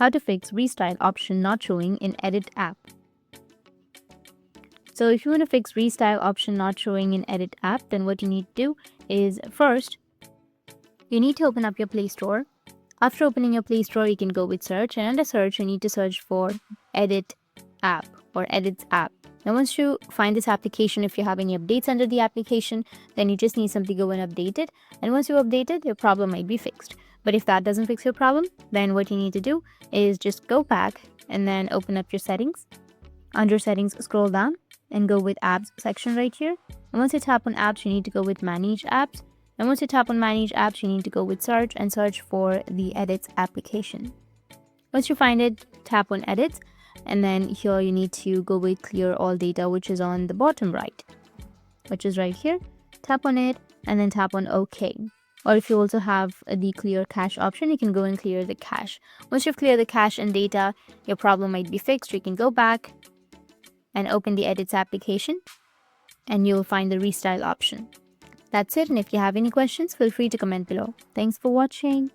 how to fix Restyle option not showing in Edit app. So if you want to fix Restyle option not showing in Edit app, then what you need to do is first, you need to open up your Play Store. After opening your Play Store, you can go with search, and under search, you need to search for Edit app or Edits app. Now, once you find this application, if you have any updates under the application, then you just need simply go and update it. And once you update it, your problem might be fixed. But if that doesn't fix your problem, then what you need to do is just go back and then open up your settings. Under settings, scroll down and go with apps section right here. And once you tap on apps, you need to go with manage apps. And once you tap on manage apps, you need to go with search and search for the edits application. Once you find it, tap on edits. And then here you need to go with clear all data, which is on the bottom right, which is right here. Tap on it and then tap on OK. Or if you also have the clear cache option, you can go and clear the cache. Once you've cleared the cache and data, your problem might be fixed. You can go back and open the edits application and you'll find the Restyle option. That's it. And if you have any questions, feel free to comment below. Thanks for watching.